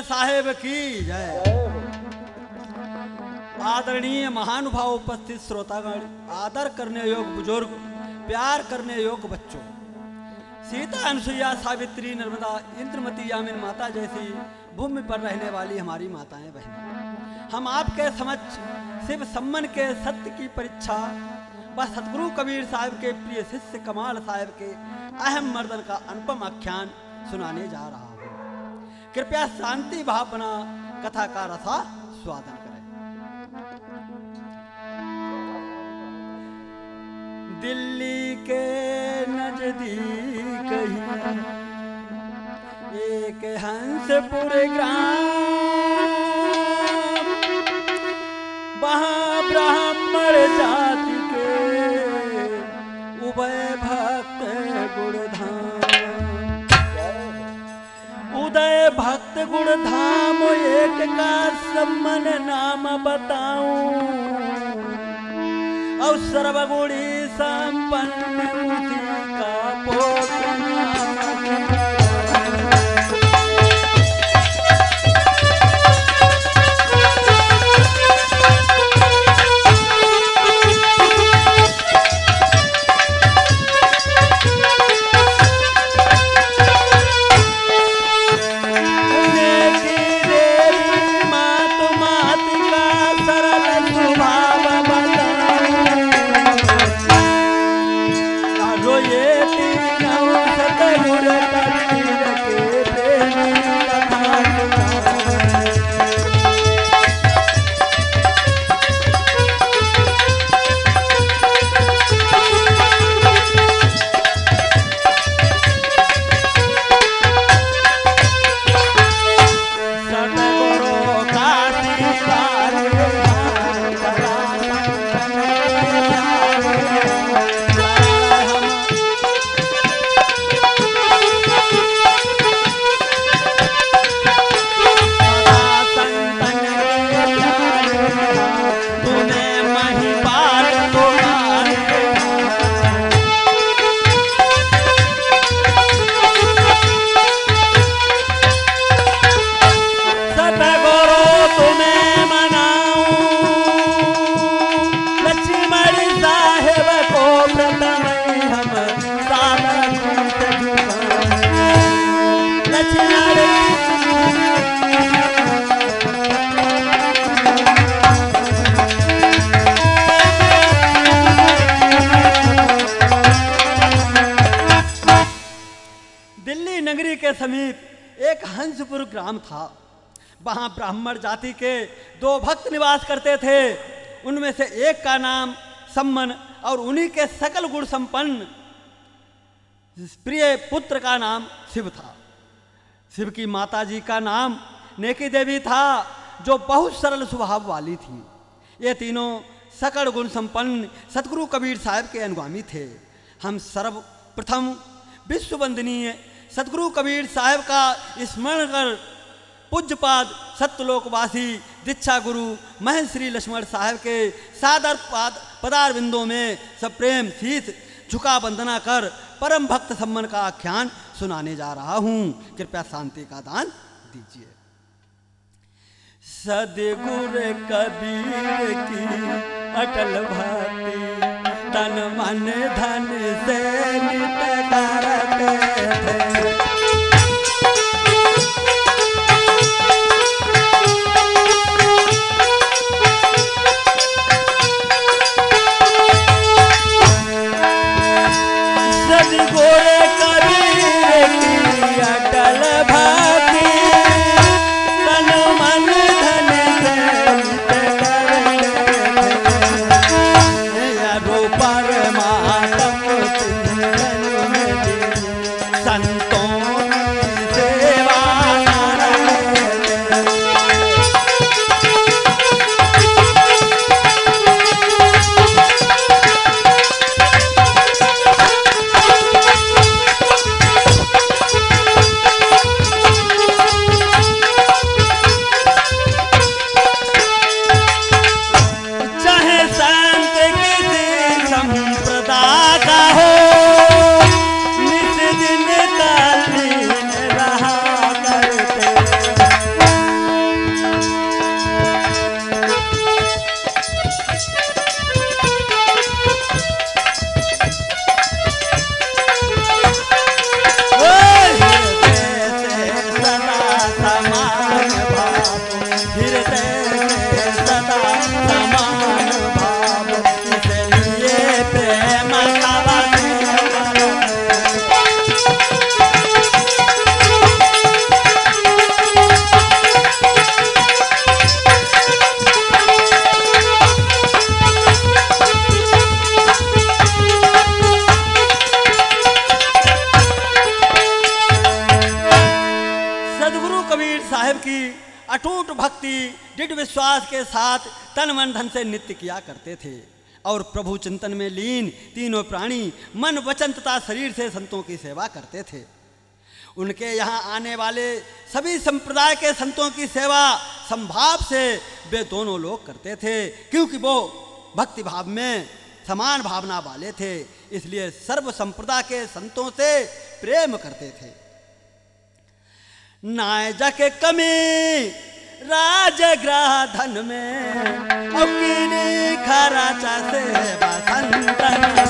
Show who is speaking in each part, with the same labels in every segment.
Speaker 1: साहेब की जय। आदरणीय महानुभाव, उपस्थित श्रोतागण, आदर करने योग्य बुजुर्ग, प्यार करने योग्य बच्चों, सीता, अनुसुईया, सावित्री, नर्मदा, इंद्रमती, यामिन माता जैसी भूमि पर रहने वाली हमारी माताएं बहनें, हम आपके समक्ष शिव सम्मन के सत्य की परीक्षा व सतगुरु कबीर साहब के प्रिय शिष्य कमाल साहब के अहम मर्दन का अनुपम आख्यान सुनाने जा रहा हूँ। कृपया शांति भाव बना कथा का रसा स्वादन करें। दिल्ली के नजदीक ही एक हंसपुर ग्राम, वहाँ ब्राह्मण जाति के उभय भक्त गुणधाम, उदय भक्त गुणधाम एक का सम्मन नाम बताऊं, और सर्वगुणी संपन्न उसी का पोत्र नाम। समीप एक हंसपुर ग्राम था। वहां ब्राह्मण जाति के दो भक्त निवास करते थे। उनमें से एक का नाम सम्मन और उन्हीं के सकल गुण संपन्न प्रिय पुत्र का नाम शिव था। शिव की माता जी का नाम नेकी देवी था, जो बहुत सरल स्वभाव वाली थी। ये तीनों सकल गुण संपन्न सतगुरु कबीर साहब के अनुगामी थे। हम सर्वप्रथम विश्व वंदनीय सतगुरु कबीर साहब का स्मरण कर पूज्यपाद सत्यलोकवासी दीक्षा गुरु महंत श्री लक्ष्मण साहब के सादर पदार बिंदों में सप्रेम शीश झुका वंदना कर परम भक्त सम्मन का आख्यान सुनाने जा रहा हूँ। कृपया शांति का दान दीजिए। सदगुरु कबीर की अटल भक्ति तन मन धन से नित करते थे। सदगुरु कबीर की अटल भक्ति तन मन धन से नित करते थे। यारो परमात्म संतों भक्ति दृढ़ विश्वास के साथ तन मन धन से नित्य किया करते थे और प्रभु चिंतन में लीन तीनों प्राणी मन वचन तथा शरीर से संतों की सेवा करते थे। उनके यहाँ आने वाले सभी संप्रदाय के संतों की सेवा संभाव से वे दोनों लोग करते थे, क्योंकि वो भक्ति भाव में समान भावना वाले थे, इसलिए सर्व संप्रदाय के संतों से प्रेम करते थे। नाय जके कमी राजग्रह धन में औकीनी खराचा से बसंतन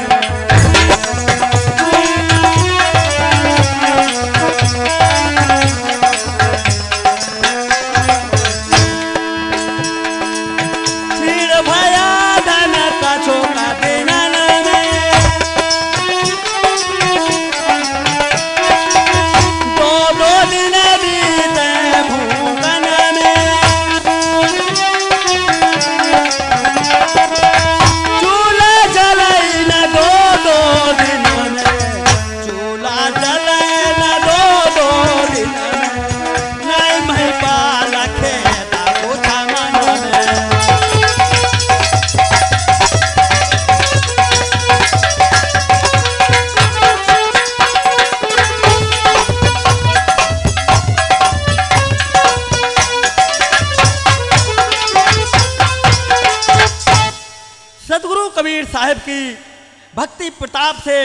Speaker 1: साहिब की भक्ति प्रताप से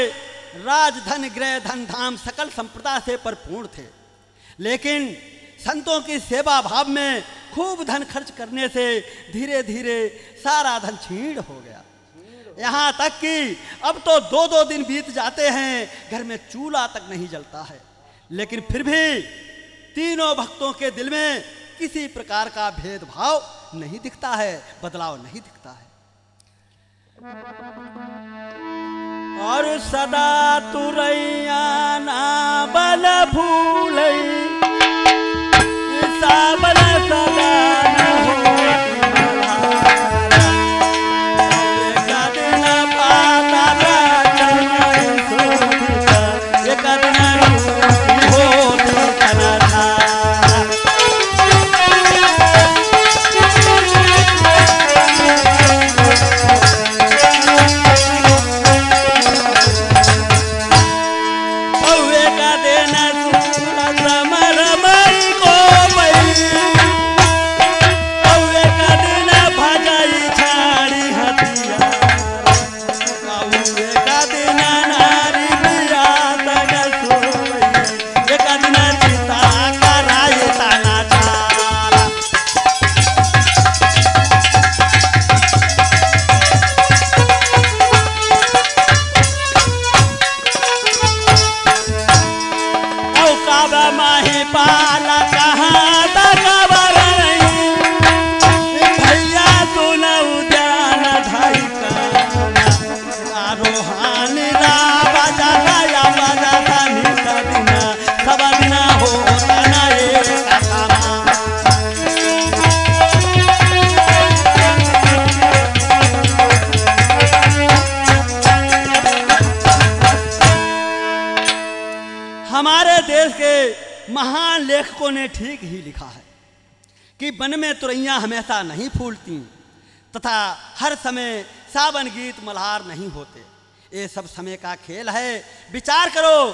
Speaker 1: राजधन गृह धन धाम सकल संप्रदा से परिपूर्ण थे, लेकिन संतों की सेवा भाव में खूब धन खर्च करने से धीरे धीरे सारा धन छीण हो गया। यहाँ तक कि अब तो 2-2 दिन बीत जाते हैं, घर में चूल्हा तक नहीं जलता है, लेकिन फिर भी तीनों भक्तों के दिल में किसी प्रकार का भेदभाव नहीं दिखता है, बदलाव नहीं दिखता है। और सदा तुरैया ना बल भूलई साबल सदा न हो महान लेखकों ने ठीक ही लिखा है कि वन में तुरैया हमेशा नहीं फूलती तथा हर समय सावन गीत मल्हार नहीं होते। ये सब समय का खेल है। विचार करो,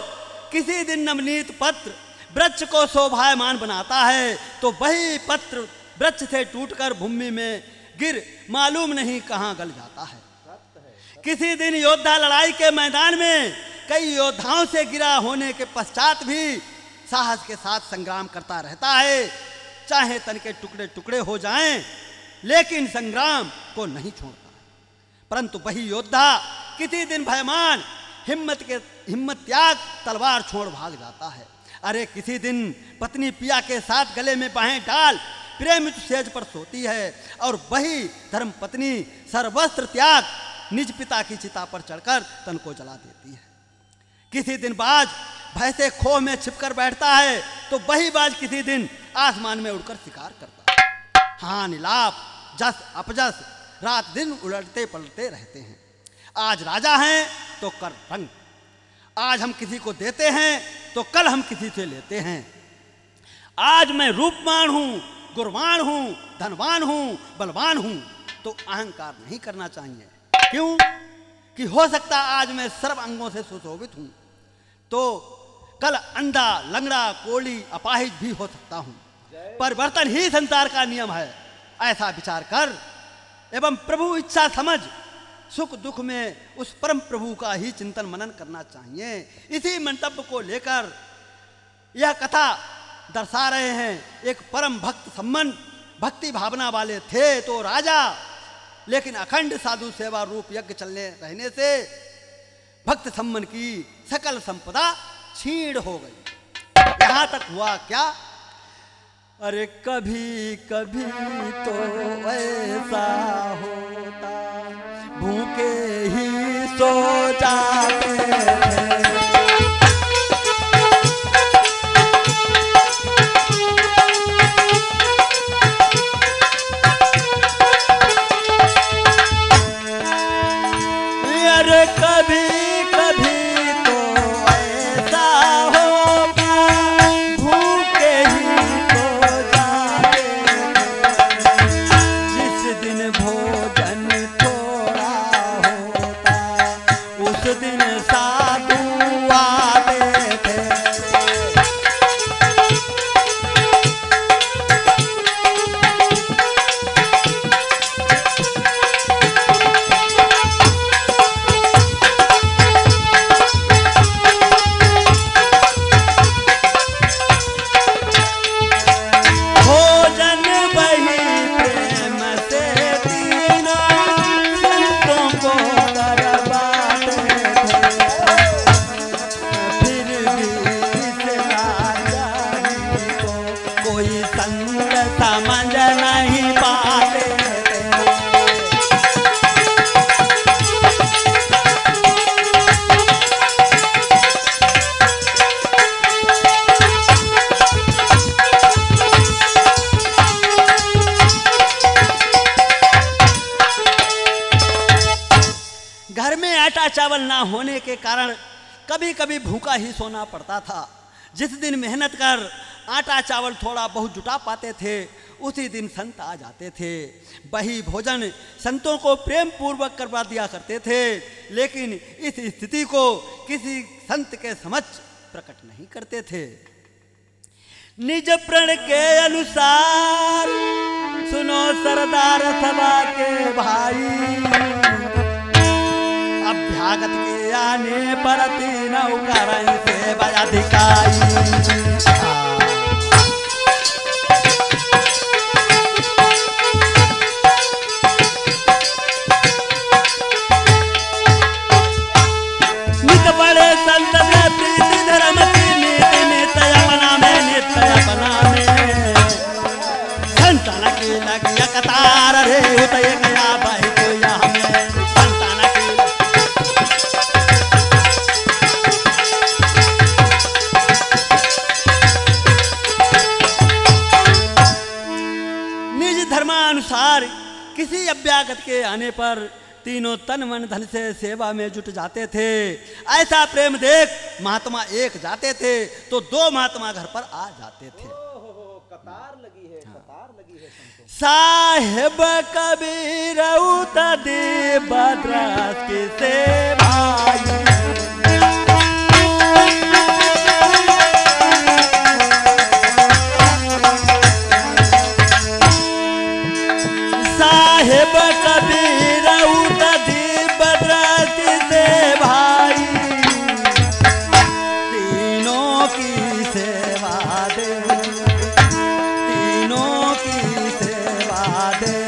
Speaker 1: किसी दिन नवनीत पत्र वृक्ष को शोभायमान बनाता है तो वही पत्र वृक्ष से टूटकर भूमि में गिर मालूम नहीं कहाँ गल जाता है। किसी दिन योद्धा लड़ाई के मैदान में कई योद्धाओं से गिरा होने के पश्चात भी साहस के साथ संग्राम करता रहता है, चाहे तन के टुकड़े टुकड़े हो जाएं, लेकिन संग्राम को नहीं छोड़ता। परंतु वही योद्धा किसी दिन भयमान हिम्मत त्याग तलवार छोड़ भाग जाता है। अरे किसी दिन पत्नी पिया के साथ गले में बाहें डाल प्रेम सेज पर सोती है और वही धर्म पत्नी सर्वस्त्र त्याग निज पिता की चिता पर चढ़कर तन को जला देती है। किसी दिन बाज भय से खोह में छिपकर बैठता है तो वही बाज किसी दिन आसमान में उड़कर शिकार करता है। हाँ, नीलाप जस अपजस रात दिन उलटते पलटते रहते हैं। आज राजा हैं तो कर रंग, आज हम किसी को देते हैं तो कल हम किसी से लेते हैं। आज मैं रूपवान हूं गुणवान हूँ, धनवान हूँ, बलवान हूँ, तो अहंकार नहीं करना चाहिए। क्यों कि हो सकता आज मैं सर्व अंगों से सुशोभित हूँ, तो कल अंधा, लंगड़ा, कोढ़ी, अपाहिज भी हो सकता हूँ। परिवर्तन ही संसार का नियम है, ऐसा विचार कर एवं प्रभु इच्छा समझ सुख दुख में उस परम प्रभु का ही चिंतन मनन करना चाहिए। इसी मंतव्य को लेकर यह कथा दर्शा रहे हैं। एक परम भक्त संबंध भक्ति भावना वाले थे तो राजा, लेकिन अखंड साधु सेवा रूप यज्ञ चलने रहने से भक्त संबंध की सकल संपदा छीण हो गई। यहां तक हुआ क्या, अरे कभी कभी तो ऐसा होता भूखे ही सो जाते हैं। अरे कभी कभी तो ऐसा होगा भूखे ही सो जाते हैं। जिस दिन भोजन थोड़ा होता उस दिन साधु आते थे। घर में आटा चावल ना होने के कारण कभी कभी भूखा ही सोना पड़ता था। जिस दिन मेहनत कर आटा चावल थोड़ा बहुत जुटा पाते थे उसी दिन संत आ जाते थे। वही भोजन संतों को प्रेम पूर्वक करवा दिया करते थे, लेकिन इस स्थिति को किसी संत के समक्ष प्रकट नहीं करते थे। निज प्रण के अनुसार सुनो सरदार सभा के भाई, अभ्यागत के आने पर तीनों कारण से बजा दिखाई। नित बड़े संत में प्रीति धर्म की नीति नित्य अपना में नित्य अपना में संतान की लगी कतार रे उतय गया भाई को यहाँ में संतान की निज धर्मानुसार किसी अभ्यागत के आने पर तीनों तन मन धन से सेवा में जुट जाते थे। ऐसा प्रेम देख महात्मा एक जाते थे तो दो महात्मा घर पर आ जाते थे।
Speaker 2: कतार लगी है, कतार लगी है संतों।
Speaker 1: साहेब कबीर उतदे बद्रास के सेवाई, साहेब कबीर उतदे बद्रास से भाई, तीनों की सेवा दे, तीनों की सेवा दे,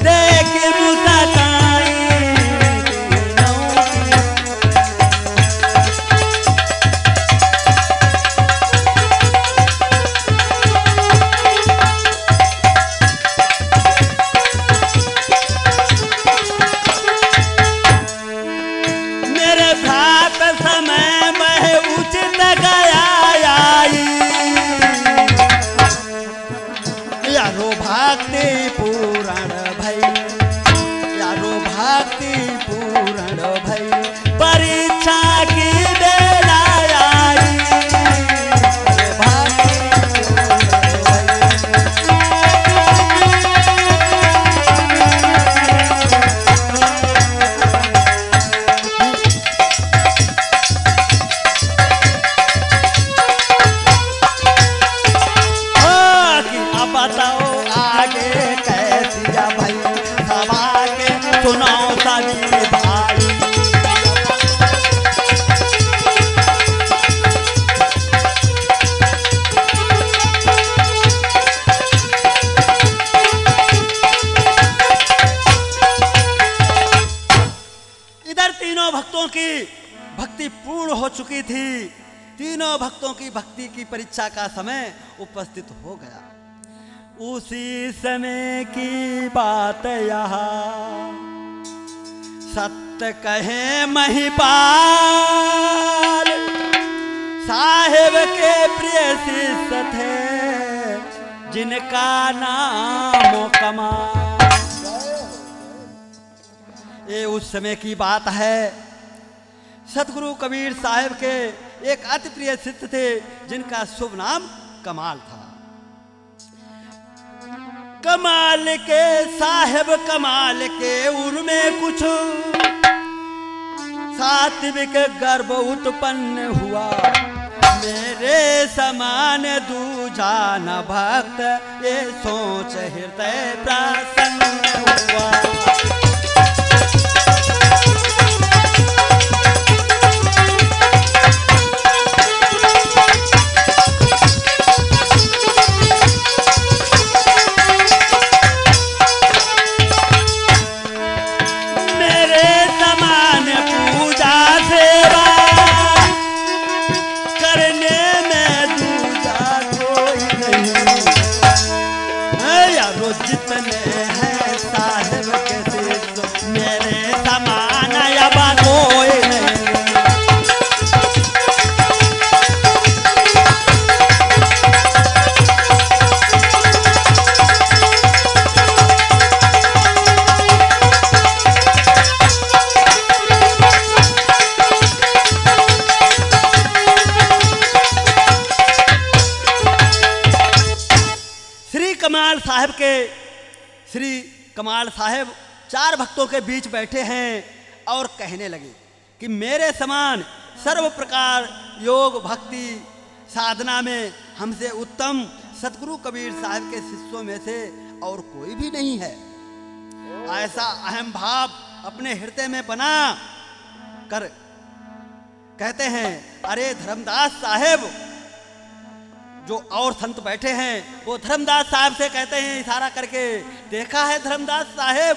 Speaker 1: देख मुस्काई तीनों की। तीनों भक्तों की भक्ति पूर्ण हो चुकी थी। तीनों भक्तों की भक्ति की परीक्षा का समय उपस्थित हो गया। उसी समय की बात यहाँ सत्य कहे महिपाल, साहेब के प्रिय शिष्य थे जिनका नाम कमाल। ये उस समय की बात है। सतगुरु कबीर साहब के एक अति प्रिय शिष्य थे जिनका शुभ नाम कमाल था। कमाल के साहेब कमाल के उनमें कुछ सात्विक गर्भ उत्पन्न हुआ। मेरे समान दूजा न भक्त ये सोच हृदय प्रसन्न हुआ। श्री कमाल साहब चार भक्तों के बीच बैठे हैं और कहने लगे कि मेरे समान सर्व प्रकार योग भक्ति साधना में हमसे उत्तम सतगुरु कबीर साहब के शिष्यों में से और कोई भी नहीं है। ऐसा अहम भाव अपने हृदय में बना कर कहते हैं, अरे धर्मदास साहब, जो और संत बैठे हैं वो धर्मदास साहब से कहते हैं इशारा करके, देखा है धर्मदास साहब,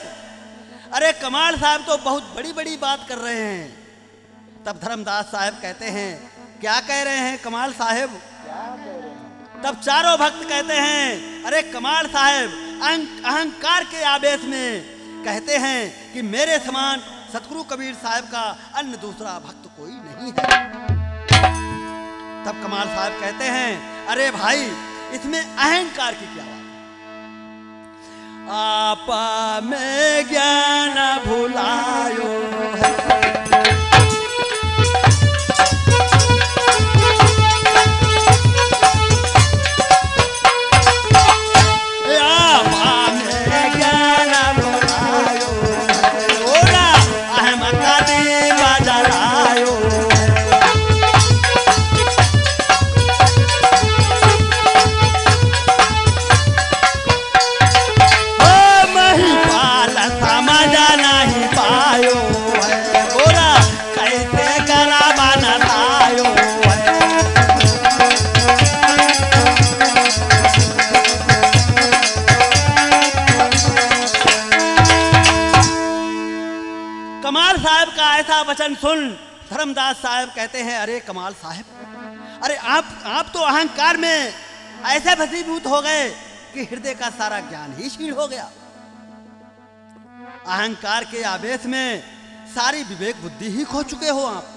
Speaker 1: अरे कमाल साहब तो बहुत बड़ी बड़ी बात कर रहे हैं। तब धर्मदास साहब कहते हैं, क्या कह रहे हैं कमाल साहब? तब चारों भक्त कहते हैं, अरे कमाल साहब अहंकार के आवेश में कहते हैं कि मेरे समान सतगुरु कबीर साहब का अन्य दूसरा भक्त कोई नहीं है। तब कमाल साहब कहते हैं, अरे भाई इसमें अहंकार की क्या बात है? आपा में ज्ञान भुलायो है, आपा में ज्ञान भुलायो है, ओरा अहमका दी बदलायो। ऐसा वचन सुन धर्मदास साहब कहते हैं, अरे कमाल साहब, अरे आप तो अहंकार में ऐसे भसीभूत हो गए कि हृदय का सारा ज्ञान ही क्षीण हो गया। अहंकार के आवेश में सारी विवेक बुद्धि ही खो चुके हो आप।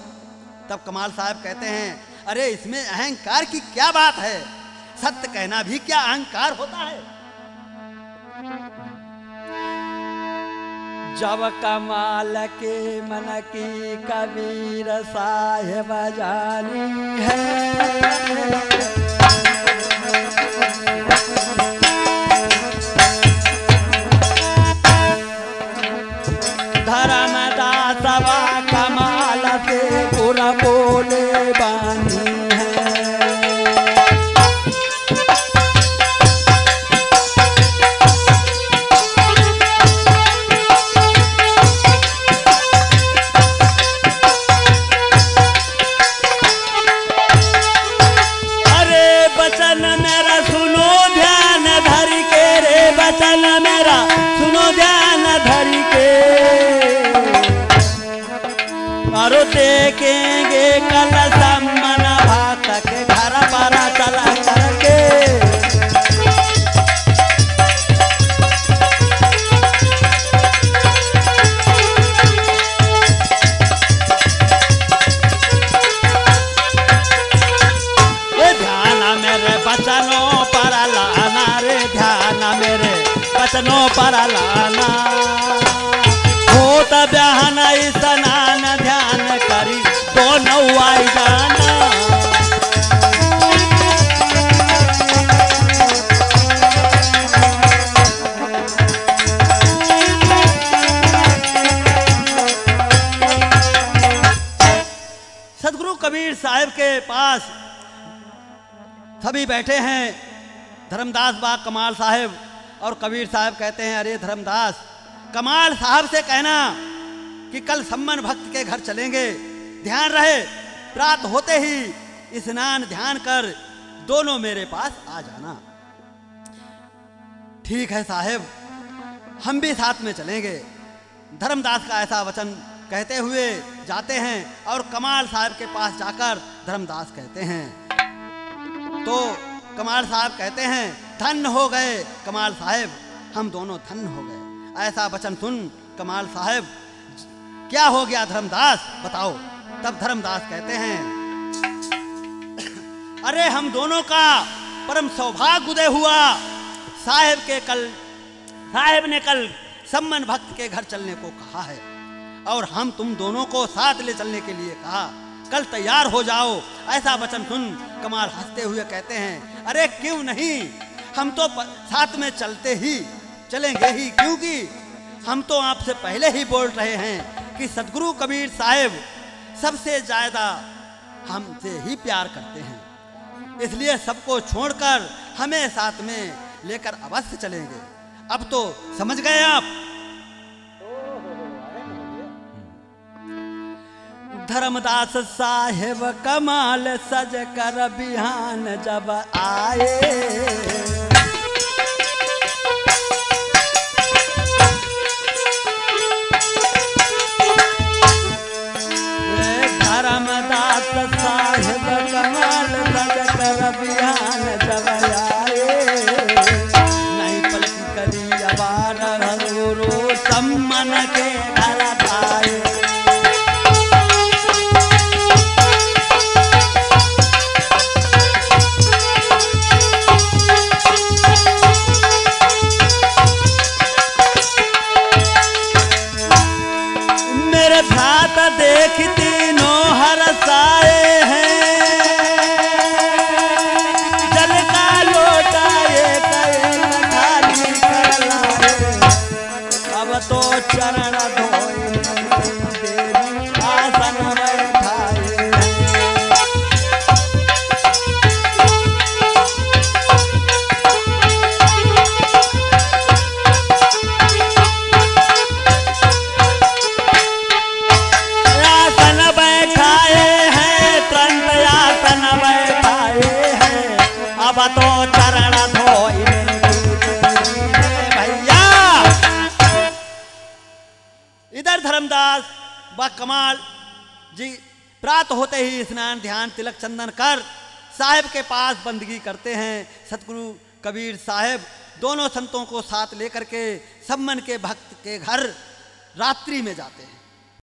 Speaker 1: तब कमाल साहब कहते हैं, अरे इसमें अहंकार की क्या बात है? सत्य कहना भी क्या अहंकार होता है? जब कमाल के मन की कबीर साहेब जानी है, धर्मदास बा कमाल से पूरा बोले बानी है। अरे बचन मेरा सुनो टेकेंगे कल सम्मन भक्त के घर पर चला करके। ध्यान मेरे बचनों पर लाना रे, ध्यान मेरे बचनों पर लाना। होत ब्याहन स्नान ध्यान करी दोनों आई जाना। सदगुरु कबीर साहब के पास सभी बैठे हैं, धर्मदास बा कमाल साहब, और कबीर साहब कहते हैं अरे धर्मदास, कमाल साहब से कहना कि कल सम्मन भक्त के घर चलेंगे, ध्यान रहे प्रात होते ही स्नान ध्यान कर दोनों मेरे पास आ जाना। ठीक है साहब, हम भी साथ में चलेंगे। धर्मदास का ऐसा वचन कहते हुए जाते हैं और कमाल साहब के पास जाकर धर्मदास कहते हैं, तो कमाल साहब कहते हैं धन्य हो गए कमाल साहब, हम दोनों धन्य हो गए। ऐसा वचन सुन कमाल साहब, क्या हो गया धर्मदास बताओ। तब धर्मदास कहते हैं अरे हम दोनों का परम सौभाग्य उदय हुआ। साहेब ने कल सम्मन भक्त के घर चलने को कहा है और हम तुम दोनों को साथ ले चलने के लिए कहा, कल तैयार हो जाओ। ऐसा वचन सुन कमाल हंसते हुए कहते हैं अरे क्यों नहीं, हम तो साथ में चलेंगे ही, क्योंकि हम तो आपसे पहले ही बोल रहे हैं कि सदगुरु कबीर साहब सबसे ज्यादा हमसे ही प्यार करते हैं, इसलिए सबको छोड़कर हमें साथ में लेकर अवश्य चलेंगे। अब तो समझ गए आप। धर्मदास साहेब कमाल सज कर बिहान जब आए, धर्मदास साहेब कमाल सज कर बिहान जब आए, नहीं पलक करी अबार गुरु सम्मन के घर आए। देख तीनों हरसाए हैं, जल का लोटा एक खाली कर लाए, अब तो चरण धोए देवी आसन बैठाए। तो चरण धोई भैया। इधर धर्मदास व कमाल जी प्रात होते ही स्नान ध्यान तिलक चंदन कर साहेब के पास बंदगी करते हैं। सतगुरु कबीर साहेब दोनों संतों को साथ लेकर के सम्मन के भक्त के घर रात्रि में जाते हैं।